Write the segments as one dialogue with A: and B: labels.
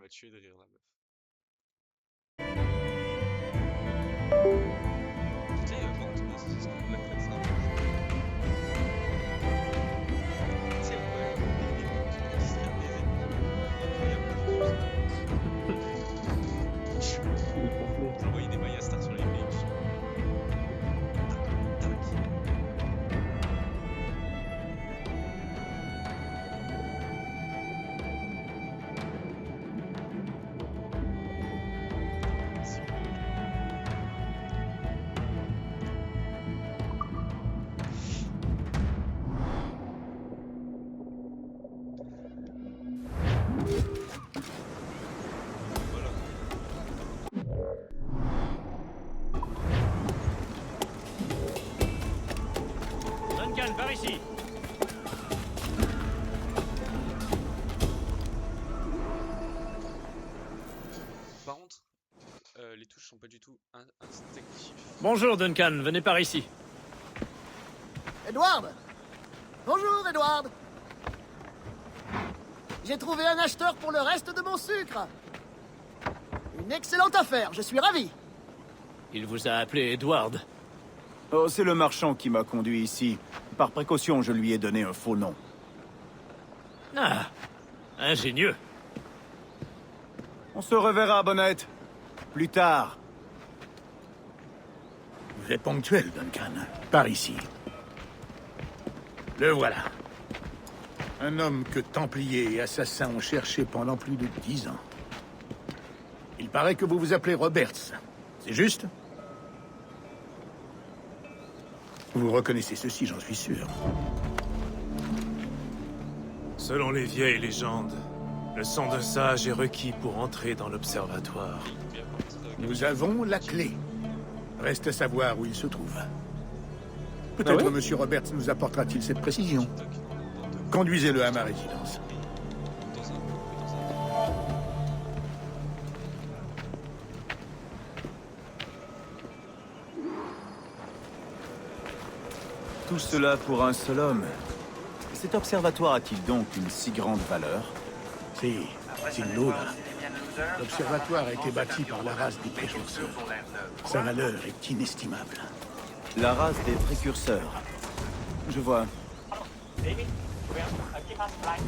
A: m'a tué de rire, la meuf. Tu sais, par contre, c'est ce qu'on l'a fait, ça. Tu sais, on a des comptes qui distraient des ennemis. Incroyable, j'ai vu ça.
B: Il est complet.
A: J'ai envoyé des mailles à Star sur les pays. Tac, tac. Si vous voulez. Voilà.
C: Duncan, par ici.
A: Par contre, les touches sont pas du tout instinctives.
C: Bonjour, Duncan, venez par ici.
D: Edward! Bonjour, Edward! J'ai trouvé un acheteur pour le reste de mon sucre! Une excellente affaire, je suis ravi!
C: Il vous a appelé Edward.
E: Oh, c'est le marchand qui m'a conduit ici. Par précaution, je lui ai donné un faux nom.
C: Ah, ingénieux.
E: On se reverra, Bonnette. Plus tard.
F: Vous êtes ponctuel, Duncan. Par ici. Le voilà. Un homme que Templiers et assassins ont cherché pendant plus de 10 ans. Il paraît que vous vous appelez Roberts. C'est juste? Vous reconnaissez ceci, j'en suis sûr.
G: Selon les vieilles légendes, le sang d'un sage est requis pour entrer dans l'observatoire.
A: Mais par contre,
F: Nous avons la clé. Reste à savoir où il se trouve. Peut-être
B: Ah ouais
F: Monsieur Roberts nous apportera-t-il cette précision.
A: TikTok, dans
F: Conduisez-le à ma résidence.
A: un.
E: Tout cela pour un seul homme. Cet observatoire a-t-il donc une si grande valeur?
F: C'est une loupe. L'observatoire a été bâti par la race des précurseurs. Sa valeur est inestimable.
E: La race des précurseurs. Je vois.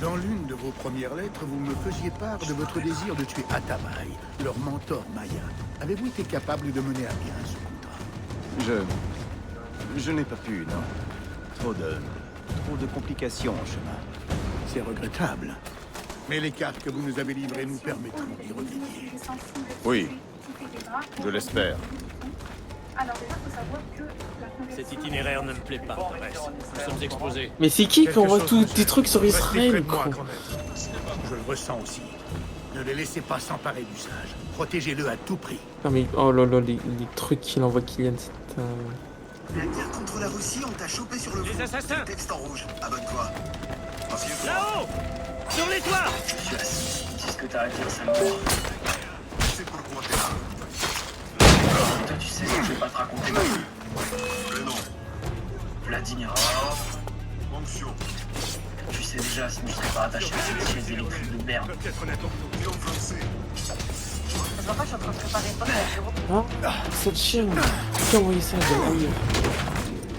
F: Dans l'une de vos premières lettres, vous me faisiez part de votre désir de tuer Atamai, leur mentor Maya. Avez-vous été capable de mener à bien ce contrat?
E: Je n'ai pas pu, non. Trop de complications en chemin.
F: C'est regrettable. Mais les cartes que vous nous avez livrées nous permettront d'y remédier.
E: Oui, je l'espère.
C: Cet itinéraire ne me plaît pas, Torres. Nous sommes exposés.
B: Mais c'est qui qui
F: Quelque
B: envoie
F: chose
B: tous
F: me
B: des
F: dit.
B: trucs sur
F: Restez
B: Israël,
F: près de moi,
B: gros?
F: grand maître. Je le ressens aussi. Ne les laissez pas s'emparer du sage. Protégez-le à tout prix.
B: Non mais, oh là là, les trucs qu'il envoie Kylian, c'est un...
H: La guerre contre la Russie, on t'a chopé sur le
C: Les
H: coup.
C: assassins!
H: Texte en rouge, abonne-toi.
C: Là-haut! Sur les toits!
H: Je suis assis. C'est ce que t'as arrêté, sale mort. C'est pour le compter là. Toi, tu sais, je vais pas te raconter ma vie. Le nom. Vladimir. Fonction. Tu sais déjà, si je serais pas attaché à cette chaise électrique de Berne.
B: Ah, cette chienne! Qui a envoyé ça? Oui.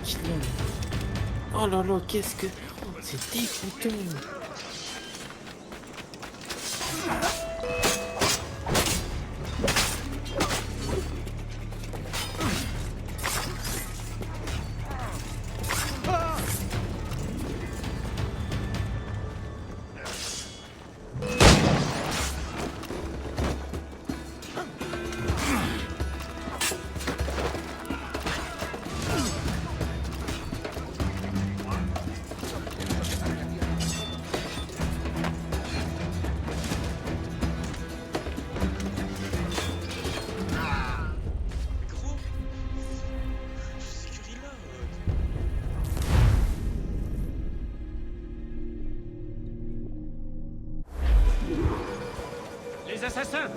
B: Kylian. Oh là là, qu'est-ce que... Oh, c'est dégoûtant!
A: Mais gros, cette écurie-là,
C: Les assassins!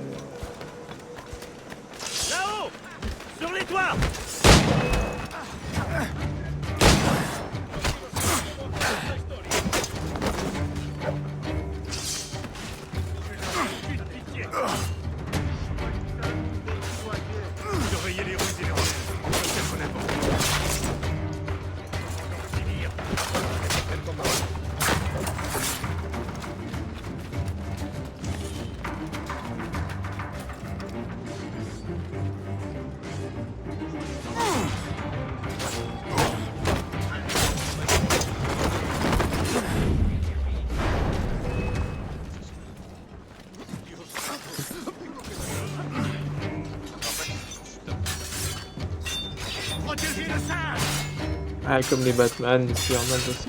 C: Là-haut! Sur les toits!
G: Surveillez les rues et les relais. Restez honnêtement.
B: Ah, comme les Batman, les Superman aussi.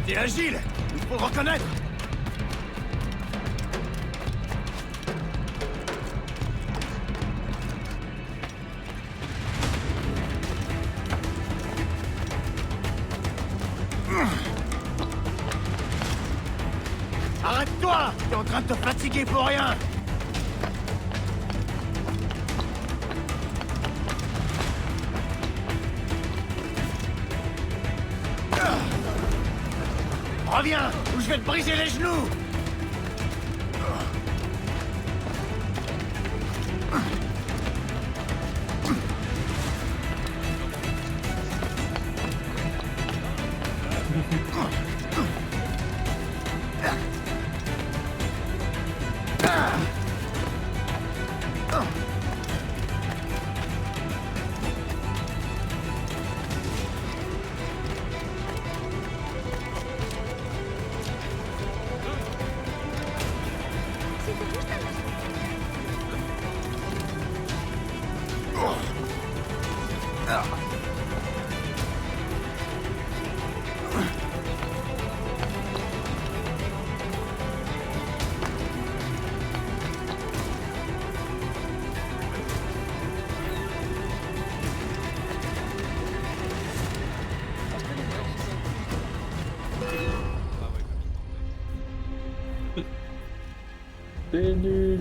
E: T'es agile, il faut le reconnaître. Arrête-toi! T'es en train de te fatiguer pour rien! Reviens, ou je vais te briser les genoux!
B: C'est nul.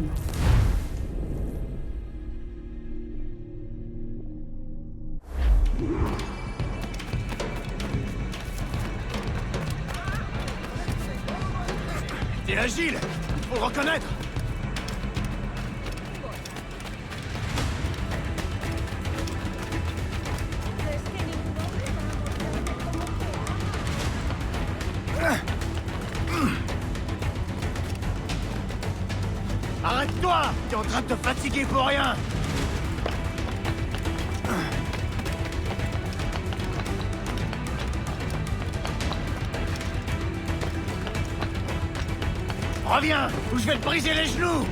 E: T'es agile, il faut le reconnaître. Arrête-toi! T'es en train de te fatiguer pour rien! Reviens, ou je vais te briser les genoux!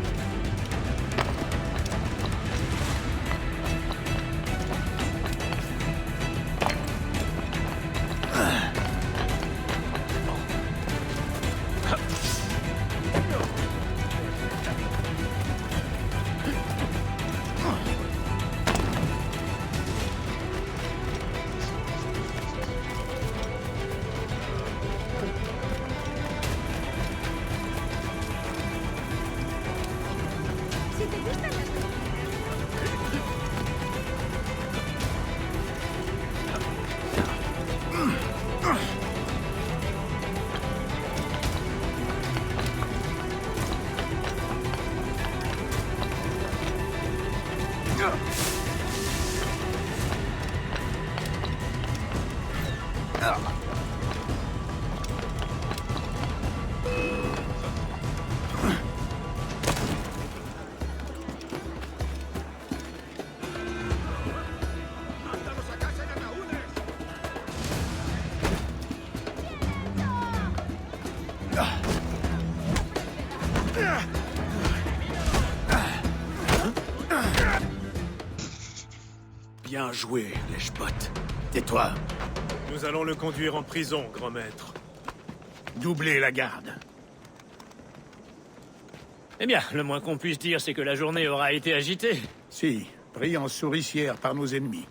F: Bien joué, lèche-pote. Tais-toi.
G: Nous allons le conduire en prison, grand maître.
F: Doublez la garde.
C: Eh bien, le moins qu'on puisse dire, c'est que la journée aura été agitée.
F: Si, pris en souricière par nos ennemis.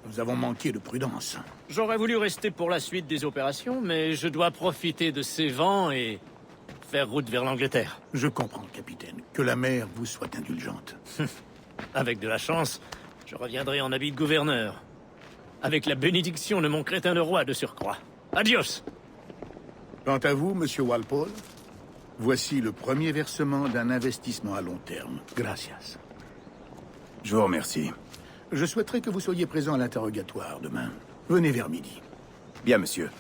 F: Nous avons manqué de prudence.
C: J'aurais voulu rester pour la suite des opérations, mais je dois profiter de ces vents et faire route vers l'Angleterre.
F: Je comprends, capitaine. Que la mer vous soit indulgente.
C: Avec de la chance, je reviendrai en habit de gouverneur. Avec la bénédiction de mon crétin de roi de surcroît. Adios!
F: Quant à vous, monsieur Walpole, voici le premier versement d'un investissement à long terme. Gracias.
E: Je vous remercie.
F: Je souhaiterais que vous soyez présent à l'interrogatoire demain. Venez vers midi.
E: Bien, monsieur.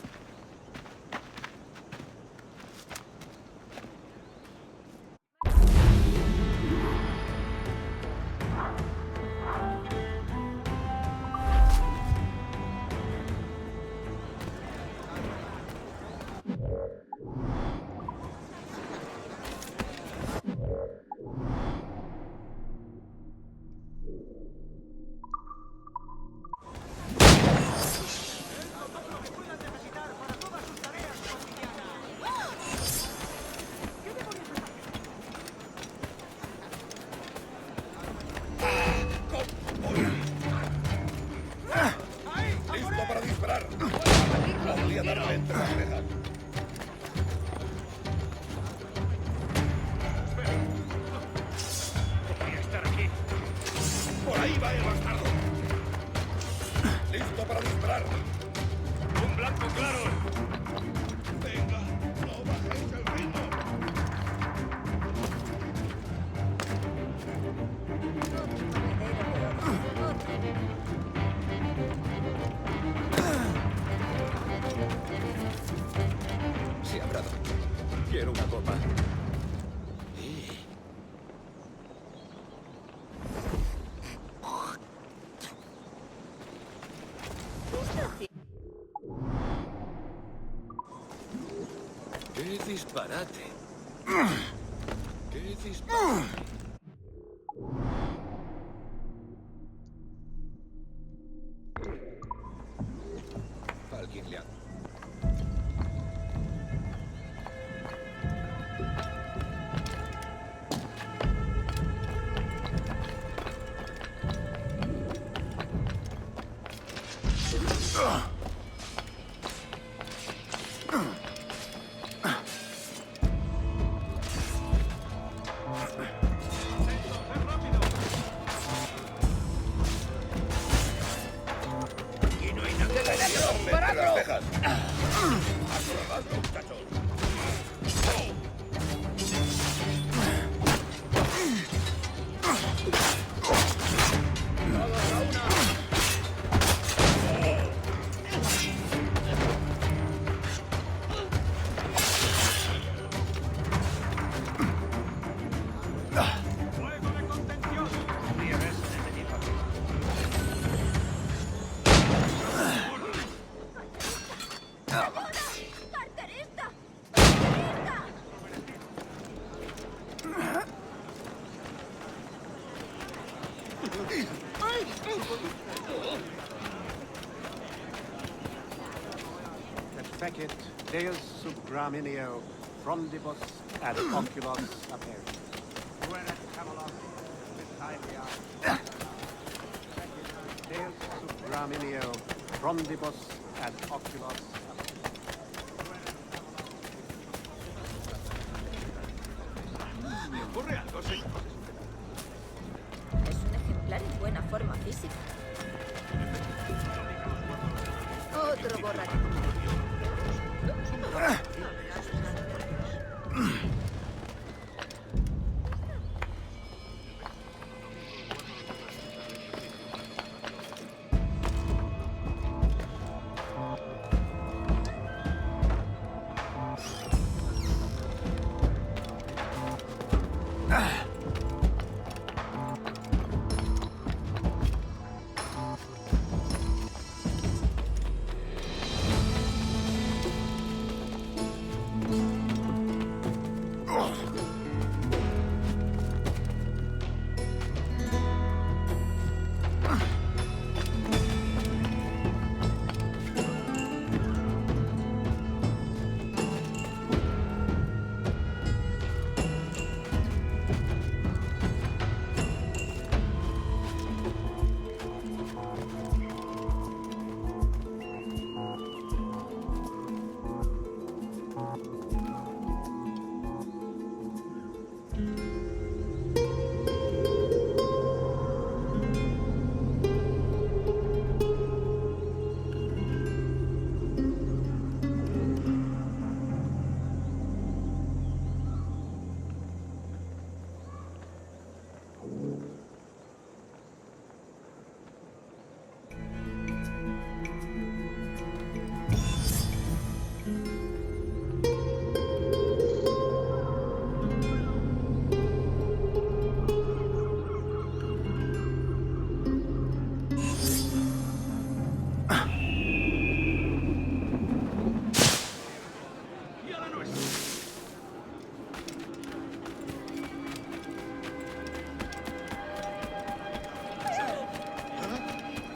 I: ¡Qué disparate! ¡Qué disparate! Alguien le ha...
J: Fecit Deus sub gramineo, frondibus ad oculos aperit. Fuerat Camelot, Vitalia. Fecit Deus sub gramineo, frondibus ad oculos aperit.
I: ¿Me ocurre algo, sí?
K: Es un ejemplar en buena forma física. Otro borracho.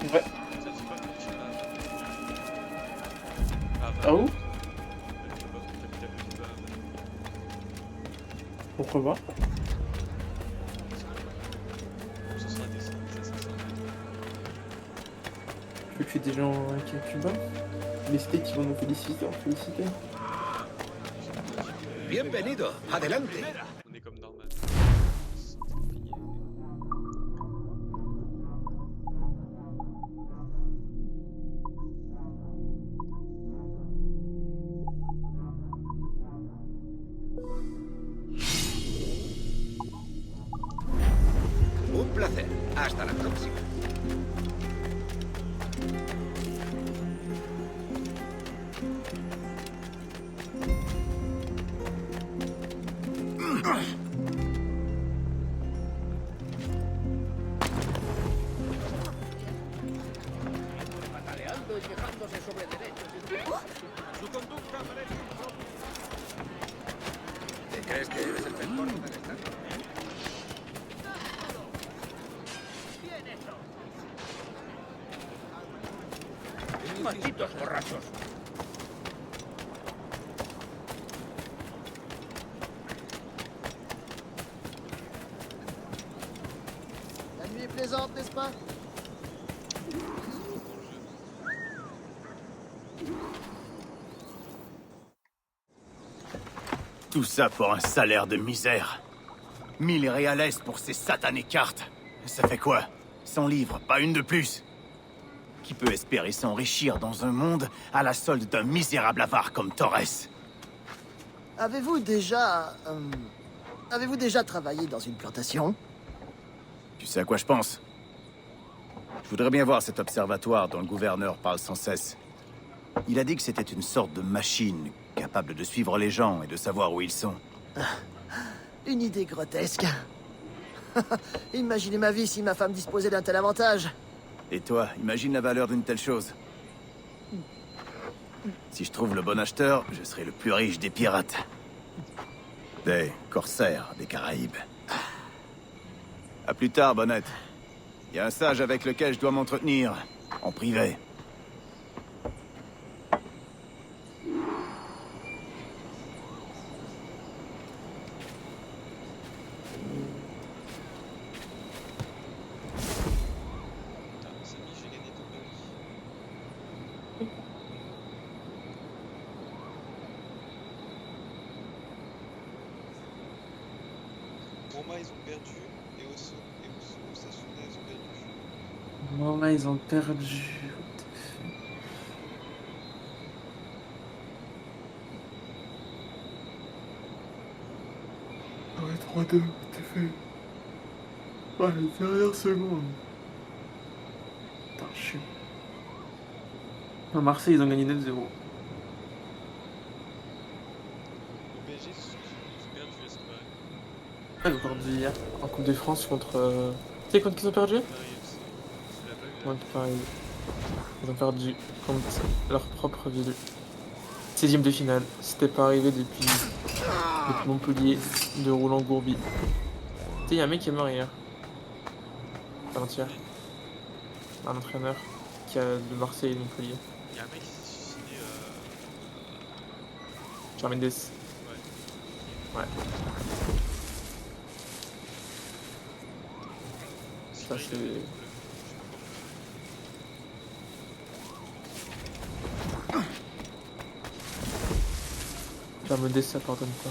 B: Ouais.
A: Ça, c'est pas que tu vas.
B: Ah où?
A: Capitale de Cuba.
B: Pourquoi pas?
A: Ce sera des 500 mètres.
B: Tu veux que des gens qui à Cuba? Les States qui vont nous féliciter, féliciter.
I: Bienvenido, adelante.
A: On est comme Norman.
I: Un placer. Hasta la próxima.
J: Pataleando y quejándose sobre derechos y... Su conducta parece impropia.
I: ¿Te crees que eres el mejor del estado?
J: ¡Malditos borrachos!
D: La nuit est plaisante, n'est-ce pas?
E: Tout ça pour un salaire de misère. 1000 réales pour ces satanées cartes. Ça fait quoi? 100 livres, pas une de plus. Qui peut espérer s'enrichir dans un monde à la solde d'un misérable avare comme Torres?
D: Avez-vous déjà travaillé dans une plantation?
E: Tu sais à quoi je pense? Je voudrais bien voir cet observatoire dont le gouverneur parle sans cesse. Il a dit que c'était une sorte de machine capable de suivre les gens et de savoir où ils sont.
D: Une idée grotesque. Imaginez ma vie si ma femme disposait d'un tel avantage.
E: Et toi, imagine la valeur d'une telle chose. Si je trouve le bon acheteur, je serai le plus riche des pirates. Des corsaires des Caraïbes. À plus tard, Bonnette. Il y a un sage avec lequel je dois m'entretenir, en privé.
A: Putain, Samy, j'ai gagné ton permis. Roma, ils ont perdu. Et Osasuna, ils ont perdu.
B: Voilà, ils ont perdu. Ouais, 3-2, t'es fait. Ouais, dernière seconde. Putain, je suis. À Marseille, ils ont gagné 9-0.
A: Le PSG, ils ont perdu, est-ce que
B: Ah, ils ont perdu hier en Coupe de France contre. Tu sais contre qui ils ont perdu?
A: Paris FC. C'est la blague.
B: Contre Paris. Ils ont perdu contre leur propre ville. 16ème de finale. C'était pas arrivé depuis Montpellier de Roland-Gourbi. Tu sais, y'a un mec qui est mort hier. Avant-hier. Un entraîneur qui a de Marseille et de Montpellier.
A: Il y a un mec qui s'est suicidé.
B: Charles Mendes. Ouais. Ça c'est. Charles Mendes, ça pardonne pas.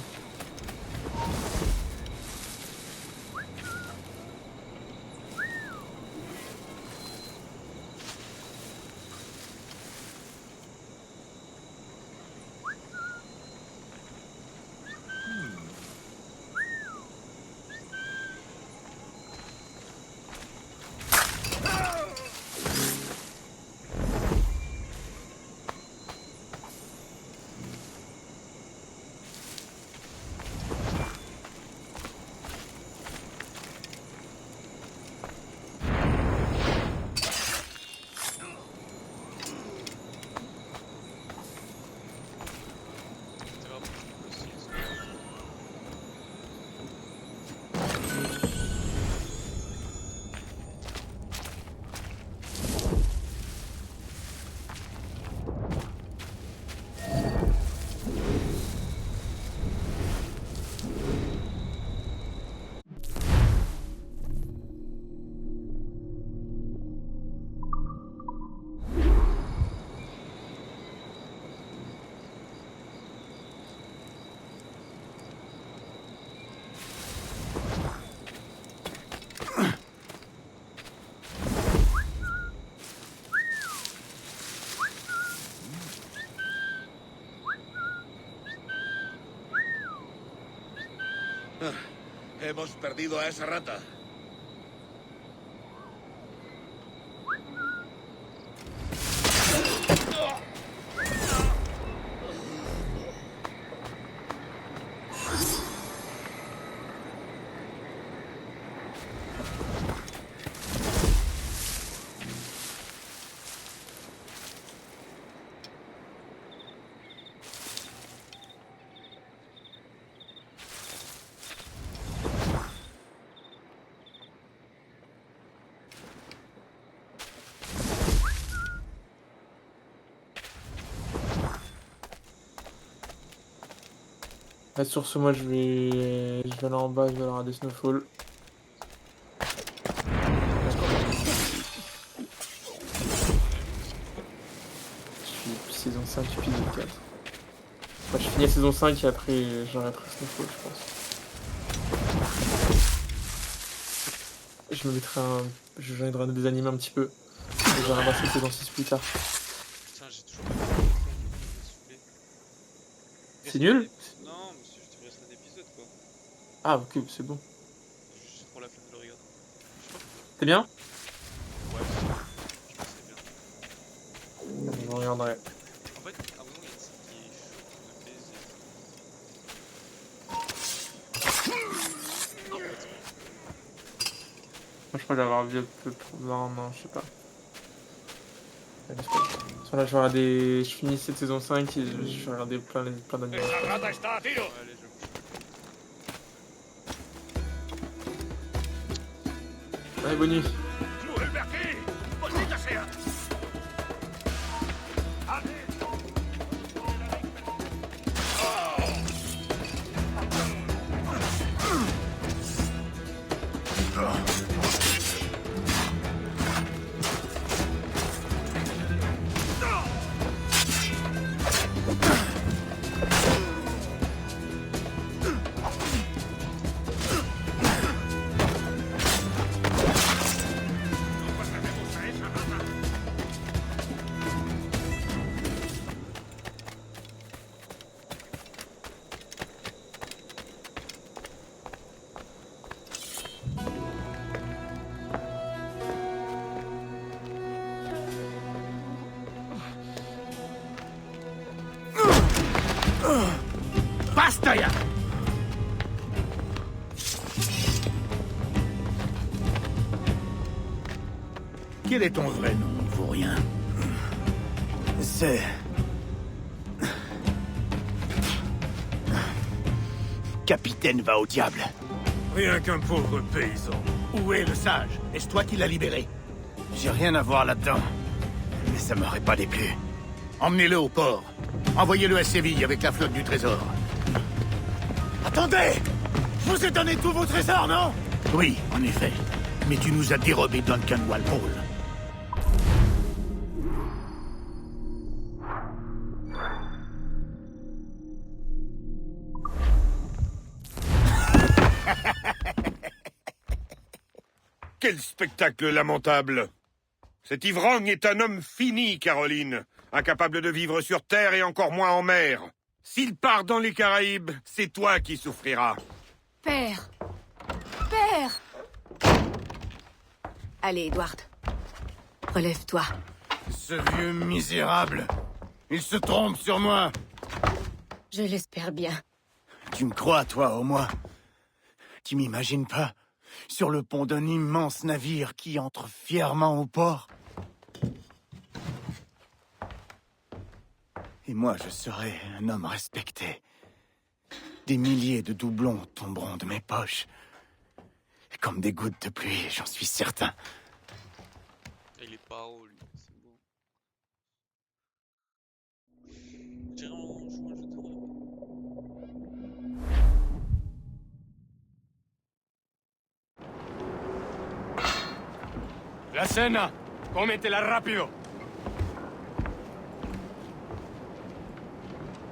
L: Hemos perdido a esa rata.
B: Là, sur ce, moi je vais aller en bas, je vais aller regarder Snowfall. Je suis saison 5, épisode 4. Moi, je finis la saison 5 et après j'arrêterai Snowfall, je pense. Je me mettrai je regarderai des animés un petit peu. Et je vais ramasser saison 6 plus tard.
A: Putain, j'ai toujours pas saoulé.
B: C'est nul?
A: Non, mais c'est juste reste un épisode quoi.
B: Ah, ok, c'est bon.
A: J'ai juste trop la flemme de le regarder.
B: C'est bien?
A: Ouais, je pense que c'est bien.
B: Je regarderai.
A: En fait, à un moment, il y a une scène qui est chaud de baiser.
B: Moi, je crois l'avoir vu un peu trop. Non, je sais pas. Là, je vais regarder. Je finis cette saison 5 et je vais regarder plein d'animés.
A: Allez, je
B: Allez, bonne nuit.
E: Basta ya! Quel est ton vrai nom, vaurien? C'est... Capitaine va au diable.
G: Rien qu'un pauvre paysan.
E: Où est le sage? Est-ce toi qui l'as libéré? J'ai rien à voir là-dedans. Mais ça m'aurait pas déplu. Emmenez-le au port. Envoyez-le à Séville avec la flotte du trésor. Attendez! Je vous ai donné tous vos trésors, non? Oui, en effet. Mais tu nous as dérobé Duncan Walpole.
L: Quel spectacle lamentable! Cet ivrogne est un homme fini, Caroline. Incapable de vivre sur Terre et encore moins en mer. S'il part dans les Caraïbes, c'est toi qui souffriras.
M: Père! Père! Allez, Edward. Relève-toi.
E: Ce vieux misérable. Il se trompe sur moi.
M: Je l'espère bien.
E: Tu me crois, toi, au moins? Tu m'imagines pas? Sur le pont d'un immense navire qui entre fièrement au port. Et moi, je serai un homme respecté. Des milliers de doublons tomberont de mes poches. Comme des gouttes de pluie, j'en suis certain.
A: Il est pas haut, lui, c'est bon. J'ai vraiment joué un jeu de rôle.
G: La cena! Cómetela rápido!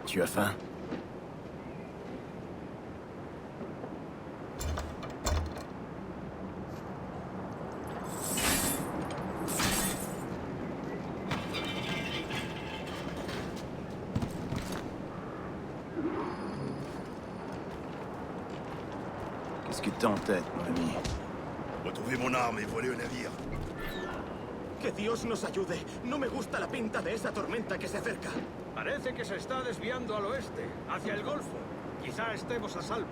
E: Tu as faim? que t'as en tête, mon ami?
N: Retrouver mon arme et voler au navire.
O: Que Dios nos ayude. No me gusta la pinta de esa tormenta que se acerca.
P: Parece que se está desviando al oeste, hacia el Golfo. Quizá estemos a salvo.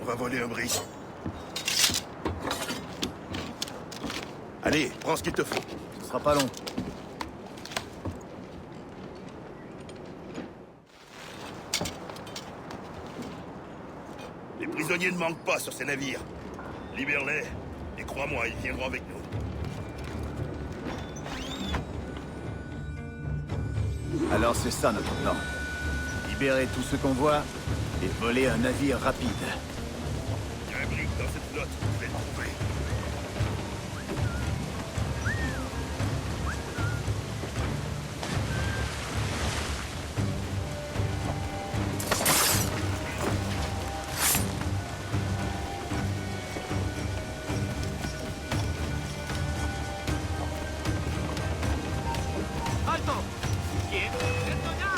N: On va voler un brick. Allez, prends ce qu'il te faut.
E: Ce sera pas long.
N: Les prisonniers ne manquent pas sur ces navires. Libère-les, et crois-moi, ils viendront avec nous.
E: Alors c'est ça notre plan. Libérer tout ce qu'on voit et voler un navire rapide.
N: Il y a un brick dans cette flotte, je vais le trouver.
O: ¡Alto! ¿Quién? ¡Esto ya!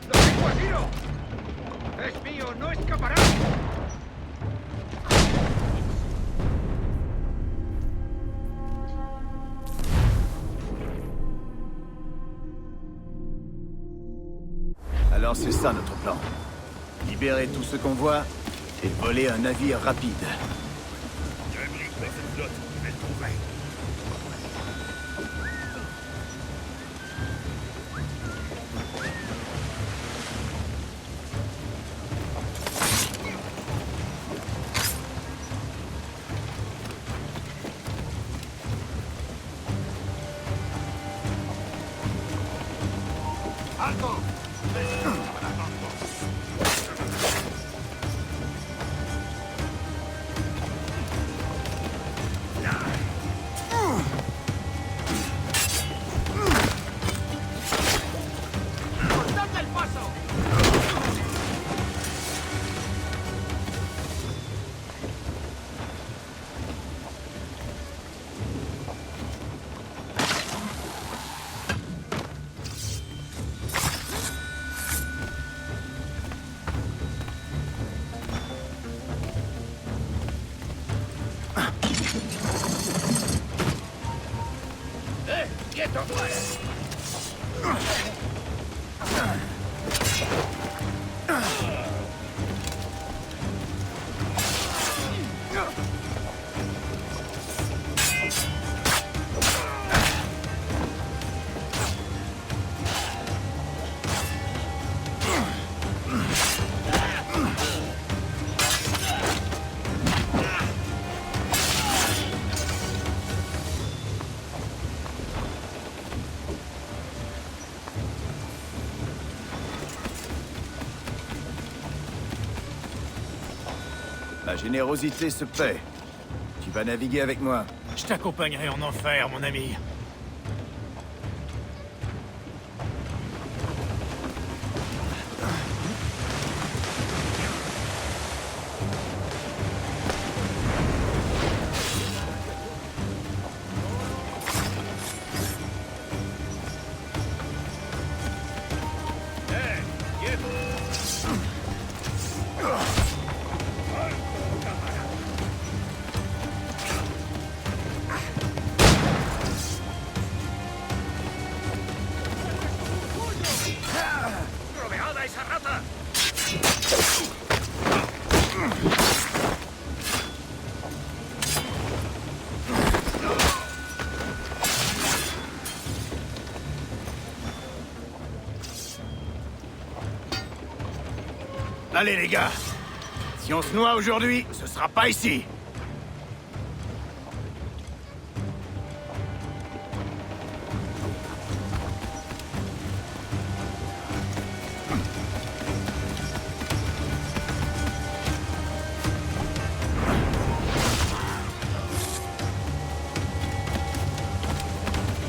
P: ¡Lo tengo a tiro! ¡Es mío! ¡No escapará!
E: Alors c'est ça notre plan. Libérer tout ce qu'on voit et voler un navire rapide.
N: Il y a un brick dans cette flotte, je vais le trouver.
O: ¡Cortadle el paso!
P: ¡Quieto!
E: Ma générosité se paie. Tu vas naviguer avec moi.
C: Je t'accompagnerai en enfer, mon ami.
P: ¡Rodeada esa rata!
E: Allez les gars, si on se noie aujourd'hui, ce sera pas ici.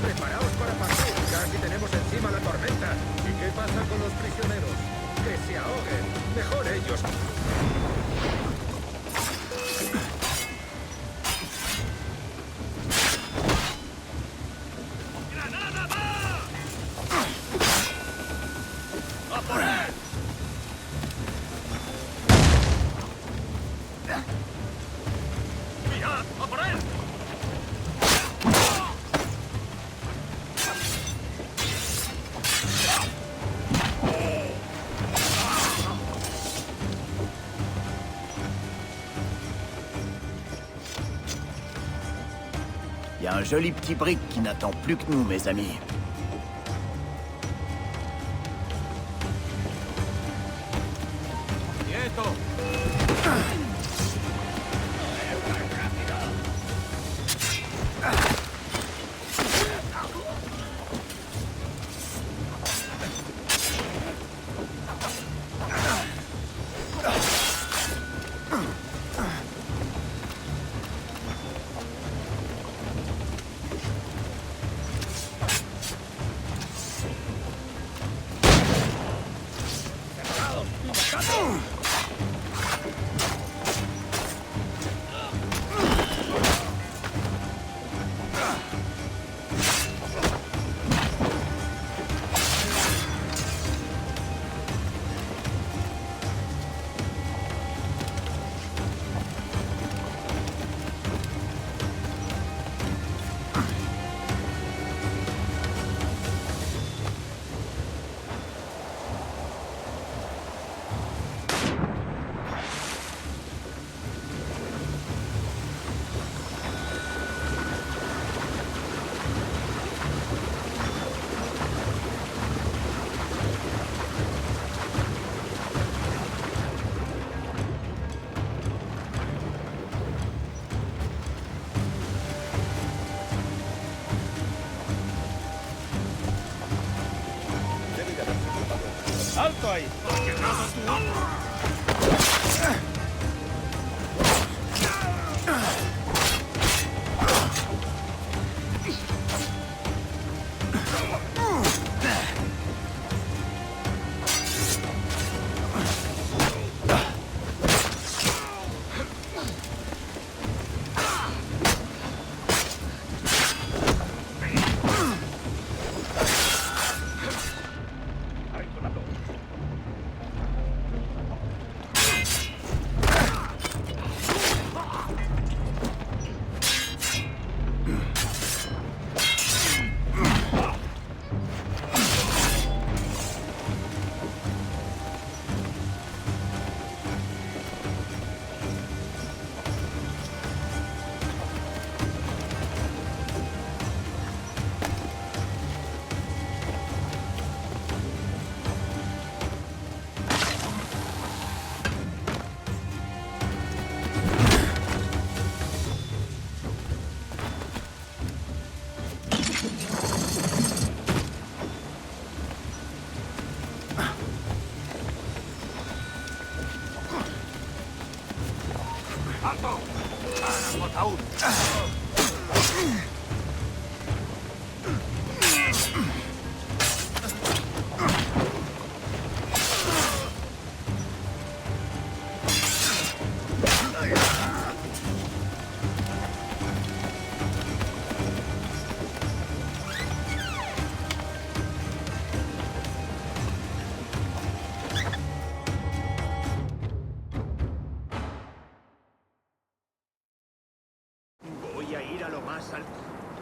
P: Preparaos para partir, casi tenemos encima la tormenta. ¿Y qué pasa con los prisioneros? Que se ahoguen. Mejor ellos. ¡Granada va! ¡A por él! ¡Mirad! ¡A por él!
E: Il y a un joli petit brick qui n'attend plus que nous, mes amis.
P: ¡Alto ahí! mato. ¡Para, Ataúd!
O: Voy a ir a lo más alto.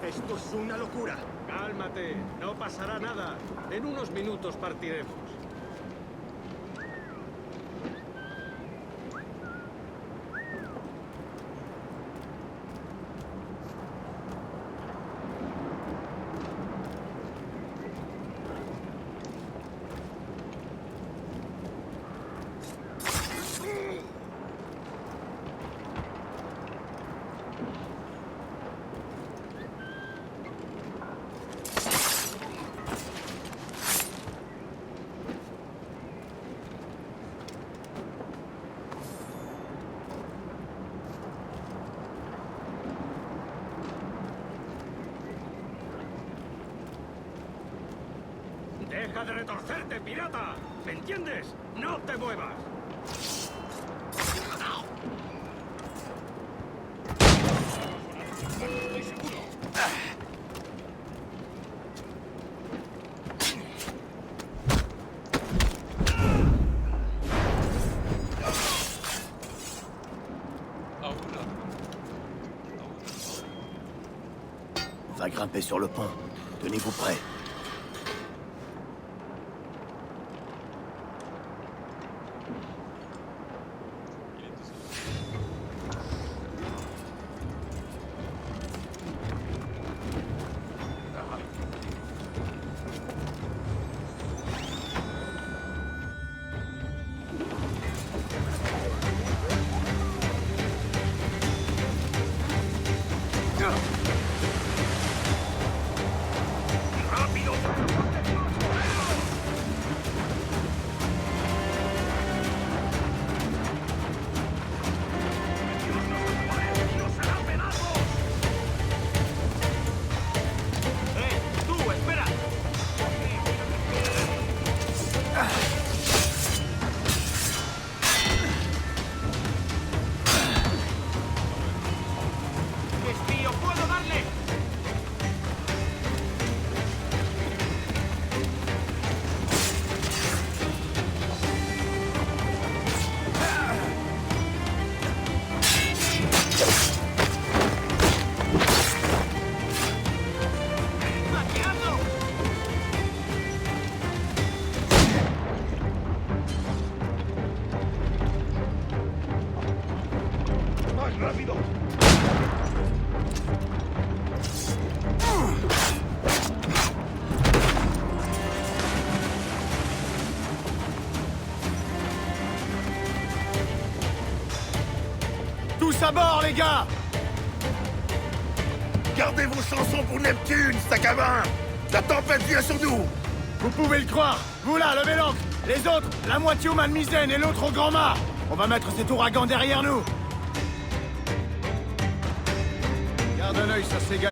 O: Esto es una locura.
P: Cálmate, no pasará nada. En unos minutos partiremos. ¡Deja de retorcerte, pirata! ¿Me entiendes? ¡No te muevas!
E: On va grimper sur le pont. Tenez-vous prêts.
D: Tous à bord, les gars!
N: Gardez vos chansons pour Neptune, sac à vin! La tempête vient sur nous!
D: Vous pouvez le croire! Vous là, levez l'ancre! Les autres, la moitié au mât-de-misaine et l'autre au grand mât! On va mettre cet ouragan derrière nous! Garde un œil sur ces gars.